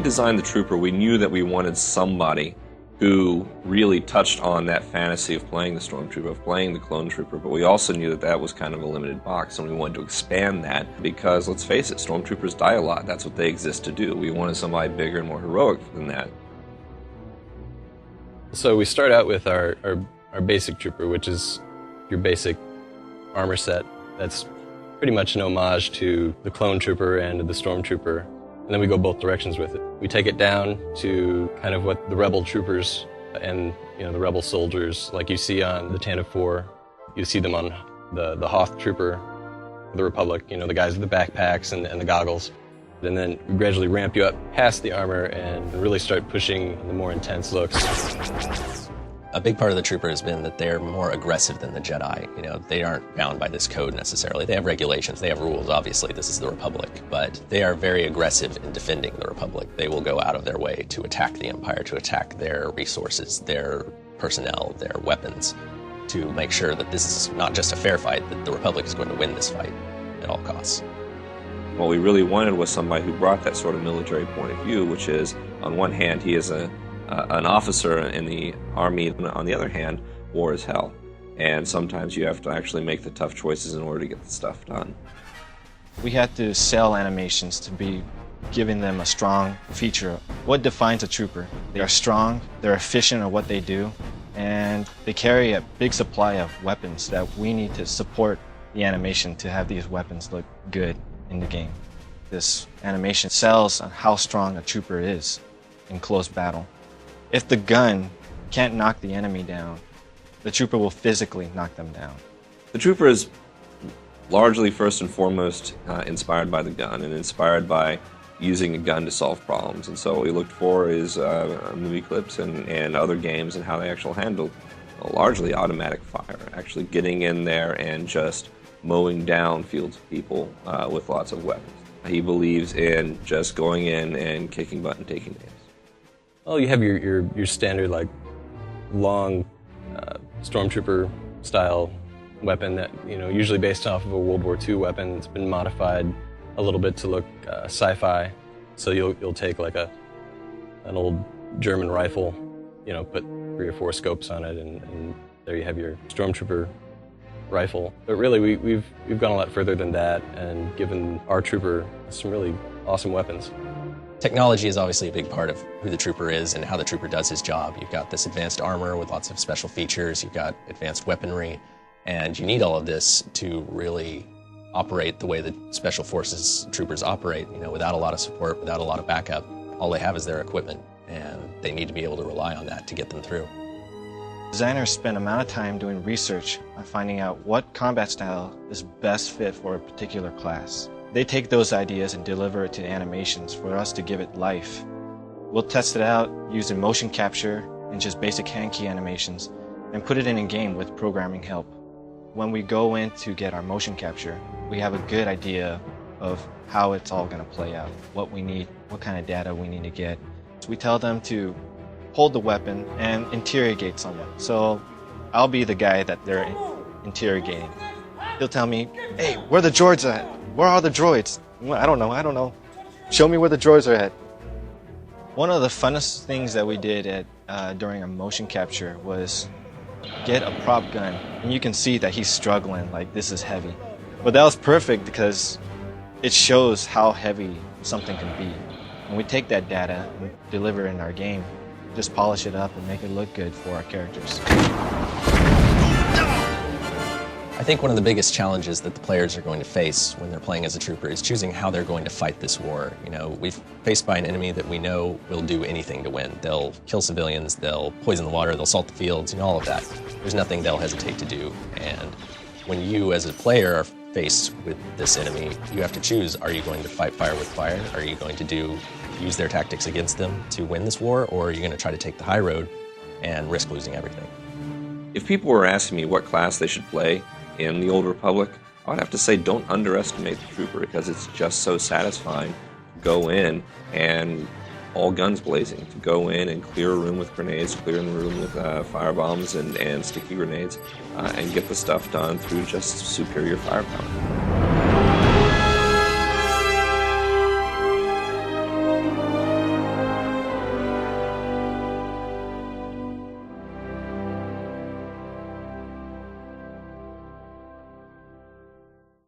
designed the Trooper, we knew that we wanted somebody who really touched on that fantasy of playing the Stormtrooper, of playing the Clone Trooper, but we also knew that that was kind of a limited box, and we wanted to expand that because, let's face it, Stormtroopers die a lot. That's what they exist to do. We wanted somebody bigger and more heroic than that. So we start out with our basic Trooper, which is your basic armor set. That's pretty much an homage to the Clone Trooper and the Stormtrooper. And then we go both directions with it. We take it down to kind of what the Rebel troopers and the Rebel soldiers, like you see on the Tantive 4, you see them on the Hoth Trooper, the Republic, the guys with the backpacks and the goggles. And then we gradually ramp you up past the armor and really start pushing the more intense looks. A big part of the Trooper has been that they're more aggressive than the Jedi. They aren't bound by this code necessarily. They have regulations, they have rules, obviously. This is the Republic. But they are very aggressive in defending the Republic. They will go out of their way to attack the Empire, to attack their resources, their personnel, their weapons, to make sure that this is not just a fair fight, that the Republic is going to win this fight at all costs. What we really wanted was somebody who brought that sort of military point of view, which is, on one hand, he is an officer in the Army, and on the other hand, war is hell. And sometimes you have to actually make the tough choices in order to get the stuff done. We had to sell animations to be giving them a strong feature. What defines a trooper? They are strong, they're efficient at what they do, and they carry a big supply of weapons that we need to support the animation to have these weapons look good in the game. This animation sells on how strong a trooper is in close battle. If the gun can't knock the enemy down, the trooper will physically knock them down. The Trooper is largely, first and foremost, inspired by the gun and inspired by using a gun to solve problems. And so what we looked for is movie clips and other games and how they actually handle largely automatic fire, actually getting in there and just mowing down fields of people with lots of weapons. He believes in just going in and kicking butt and taking names. Well, you have your standard, long Stormtrooper style weapon that, usually based off of a World War II weapon. It's been modified a little bit to look sci-fi. So you'll take an old German rifle, put 3 or 4 scopes on it, and there you have your Stormtrooper rifle. But really, we've gone a lot further than that and given our Trooper some really awesome weapons. Technology is obviously a big part of who the Trooper is and how the Trooper does his job. You've got this advanced armor with lots of special features, you've got advanced weaponry, and you need all of this to really operate the way that Special Forces troopers operate. Without a lot of support, without a lot of backup, all they have is their equipment, and they need to be able to rely on that to get them through. Designers spend a amount of time doing research on finding out what combat style is best fit for a particular class. They take those ideas and deliver it to animations for us to give it life. We'll test it out using motion capture and just basic hand key animations and put it in a game with programming help. When we go in to get our motion capture, we have a good idea of how it's all going to play out, what we need, what kind of data we need to get. So we tell them to hold the weapon and interrogate someone. So I'll be the guy that they're interrogating. He'll tell me, hey, where are the droids at? Where are the droids? Well, I don't know. Show me where the droids are at. One of the funnest things that we did during a motion capture was get a prop gun. And you can see that he's struggling, this is heavy. But that was perfect because it shows how heavy something can be. And we take that data and deliver it in our game, just polish it up and make it look good for our characters. I think one of the biggest challenges that the players are going to face when they're playing as a trooper is choosing how they're going to fight this war. We're faced by an enemy that we know will do anything to win. They'll kill civilians, they'll poison the water, they'll salt the fields, all of that. There's nothing they'll hesitate to do. And when you as a player are faced with this enemy, you have to choose, are you going to fight fire with fire? Are you going to use their tactics against them to win this war? Or are you going to try to take the high road and risk losing everything? If people were asking me what class they should play in the Old Republic, I would have to say don't underestimate the Trooper, because it's just so satisfying to go in and all guns blazing, to go in and clear a room with grenades, clear the room with firebombs and sticky grenades, and get the stuff done through just superior firepower.